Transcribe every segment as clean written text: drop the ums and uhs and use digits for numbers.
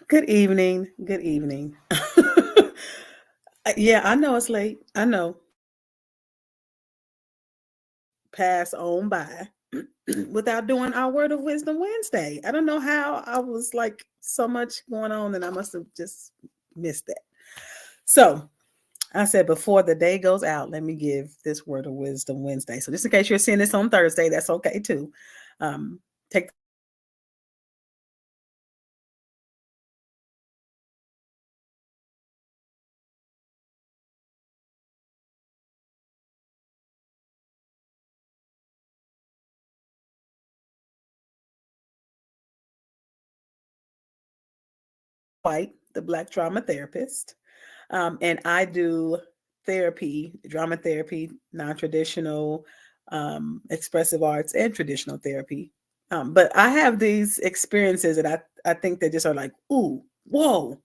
Good evening. Good evening. Yeah, I know it's late. I know. Pass on by without doing our Word of Wisdom Wednesday. I don't know how I was like so much going on and I must have just missed that. So I said before the day goes out, let me give this Word of Wisdom Wednesday. So just in case you're seeing this on Thursday, that's okay too. Take White, the Black drama therapist. And I do therapy, drama therapy, non traditional, expressive arts, and traditional therapy. But I have these experiences that I think they just are like, ooh, whoa,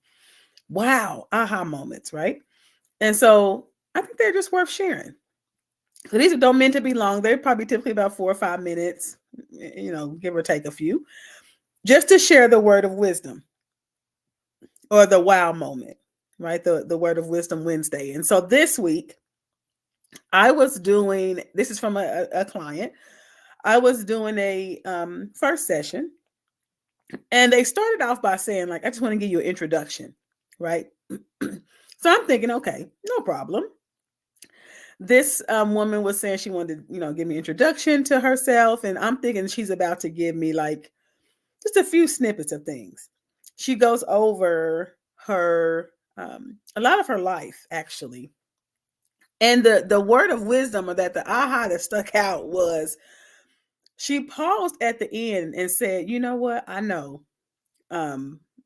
wow, aha moments, right? And so I think they're just worth sharing. So these don't meant to be long. They're probably typically about 4 or 5 minutes, give or take a few, just to share the word of wisdom or the wow moment, right? The word of wisdom Wednesday. And so this week, I was doing this is from a client. I was doing a first session, and they started off by saying, like, I just want to give you an introduction, right? So I'm thinking, okay, no problem. This woman was saying she wanted to, give me an introduction to herself, and I'm thinking she's about to give me like just a few snippets of things. She goes over her a lot of her life actually, and the word of wisdom or that the aha that stuck out was she paused at the end and said, "You know what? I know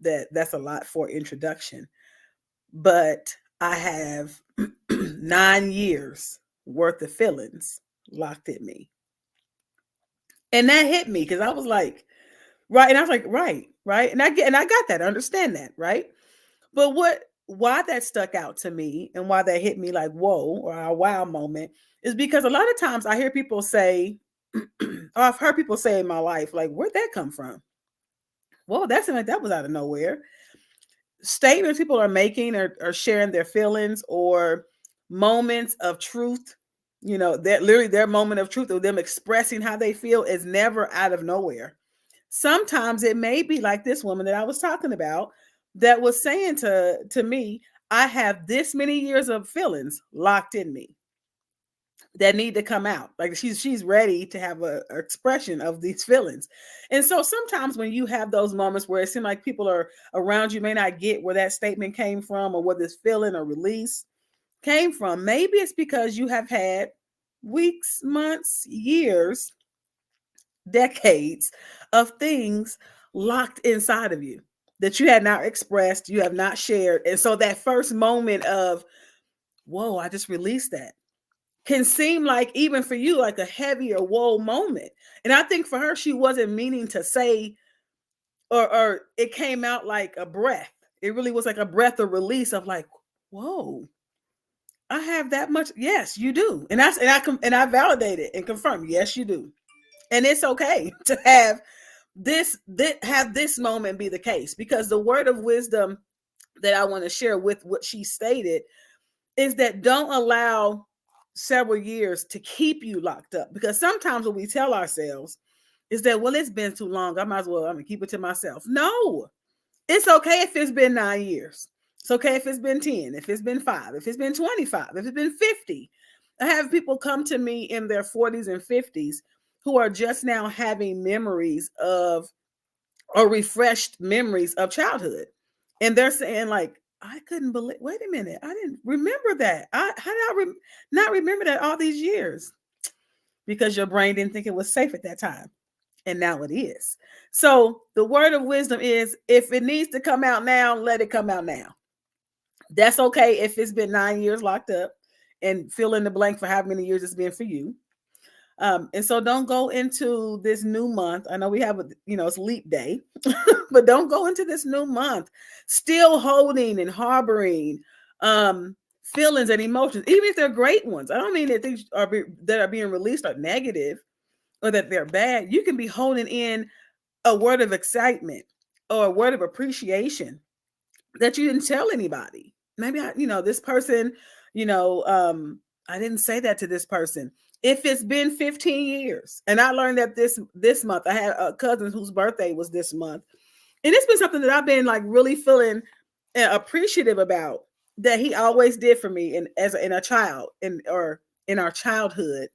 that's a lot for introduction, but I have 9 years worth of feelings locked in me." And that hit me because I was like, right. And I was like, right. And I got that, I understand that, right? But why that stuck out to me and why that hit me like whoa or a wow moment is because a lot of times I hear people say, or I've heard people say in my life, like, where'd that come from? Well, that's like that was out of nowhere. Statements people are making or sharing their feelings or moments of truth, that literally their moment of truth of them expressing how they feel is never out of nowhere. Sometimes it may be like this woman that I was talking about that was saying to me, I have this many years of feelings locked in me that need to come out. Like she's ready to have a expression of these feelings. And so sometimes when you have those moments where it seems like people are around you may not get where that statement came from or where this feeling or release came from, maybe it's because you have had weeks, months, years, decades of things locked inside of you that you had not expressed, you have not shared. And so that first moment of, whoa, I just released that can seem like, even for you, like a heavier whoa moment. And I think for her, she wasn't meaning to say, or it came out like a breath. It really was like a breath of release of like, whoa, I have that much. Yes, you do. And I validate it and confirm, yes, you do. And it's okay to have this moment be the case, because the word of wisdom that I want to share with what she stated is that don't allow several years to keep you locked up, because sometimes what we tell ourselves is that, well, it's been too long, I'm gonna keep it to myself. No, it's okay if it's been 9 years. It's okay if it's been 10, if it's been 5, if it's been 25, if it's been 50. I have people come to me in their 40s and 50s who are just now having memories of, or refreshed memories of childhood. And they're saying, like, I couldn't believe, wait a minute, I didn't remember that. How did not remember that all these years? Because your brain didn't think it was safe at that time. And now it is. So the word of wisdom is, if it needs to come out now, let it come out now. That's okay if it's been 9 years locked up, and fill in the blank for how many years it's been for you. And so don't go into this new month. I know we have it's leap day, but don't go into this new month still holding and harboring feelings and emotions, even if they're great ones. I don't mean that things that are being released are negative or that they're bad. You can be holding in a word of excitement or a word of appreciation that you didn't tell anybody. Maybe this person, I didn't say that to this person. If it's been 15 years, and I learned that this month, I had a cousin whose birthday was this month, and it's been something that I've been like really feeling appreciative about, that he always did for me, and as in a child, or in our childhood.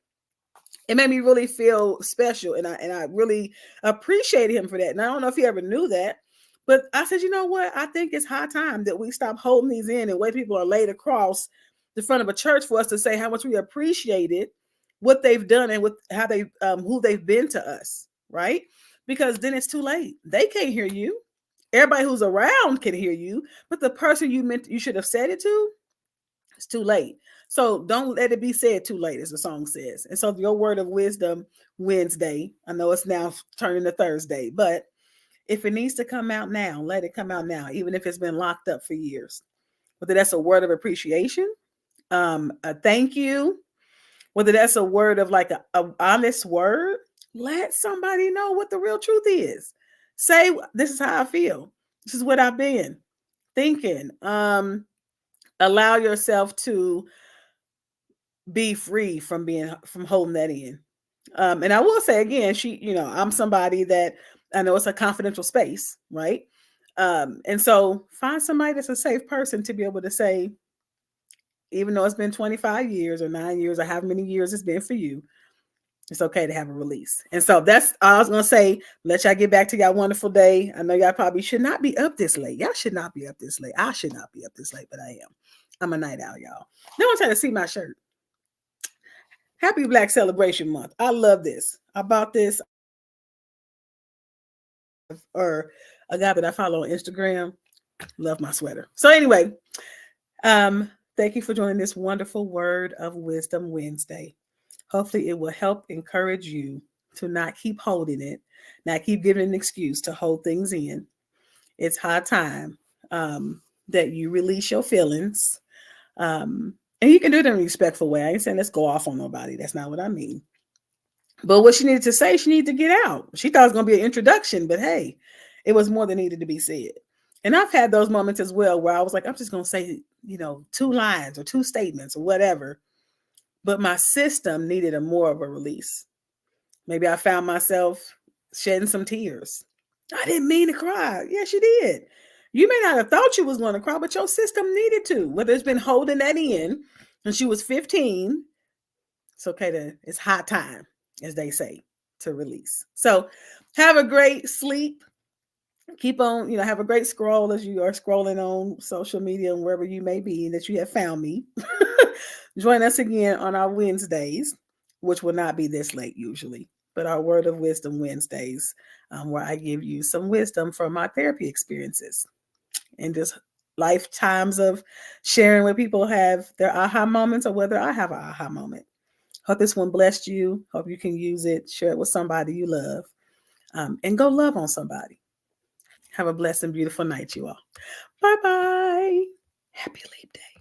It made me really feel special, and I really appreciated him for that. And I don't know if he ever knew that, but I said, you know what? I think it's high time that we stop holding these in and wait people are laid across the front of a church for us to say how much we appreciated what they've done and with how they who they've been to us, right? Because then it's too late. They can't hear you. Everybody who's around can hear you, but the person you meant you should have said it to, it's too late. So don't let it be said too late, as the song says. And so your word of wisdom Wednesday, I know it's now turning to Thursday, but if it needs to come out now, let it come out now, even if it's been locked up for years. Whether that's a word of appreciation, a thank you, whether that's a word of like a honest word, let somebody know what the real truth is. Say, this is how I feel. This is what I've been thinking. Allow yourself to be free from holding that in. And I will say again, I'm somebody that I know it's a confidential space, right? And so find somebody that's a safe person to be able to say, even though it's been 25 years or 9 years or however many years it's been for you, it's okay to have a release. And so that's all I was going to say. Let y'all get back to y'all wonderful day. I know y'all probably should not be up this late. Y'all should not be up this late. I should not be up this late, but I am. I'm a night owl, y'all. No one's trying to see my shirt. Happy Black Celebration Month. I love this. I bought this, or a guy that I follow on Instagram. Love my sweater. So anyway, thank you for joining this wonderful Word of Wisdom Wednesday. Hopefully it will help encourage you to not keep holding it, not keep giving an excuse to hold things in. It's high time that you release your feelings. And you can do it in a respectful way. I ain't saying let's go off on nobody. That's not what I mean. But what she needed to say, she needed to get out. She thought it was going to be an introduction, but hey, it was more than needed to be said. And I've had those moments as well where I was like, I'm just going to say, 2 lines or 2 statements or whatever. But my system needed more of a release. Maybe I found myself shedding some tears. I didn't mean to cry. Yes, you did. You may not have thought you was going to cry, but your system needed to. Whether it's been holding that in and she was 15, it's high time, as they say, to release. So have a great sleep. Keep on, have a great scroll as you are scrolling on social media and wherever you may be that you have found me. Join us again on our Wednesdays, which will not be this late usually, but our Word of Wisdom Wednesdays, where I give you some wisdom from my therapy experiences and just lifetimes of sharing where people have their aha moments or whether I have an aha moment. Hope this one blessed you. Hope you can use it, share it with somebody you love, and go love on somebody. Have a blessed and beautiful night, you all. Bye-bye. Happy Leap Day.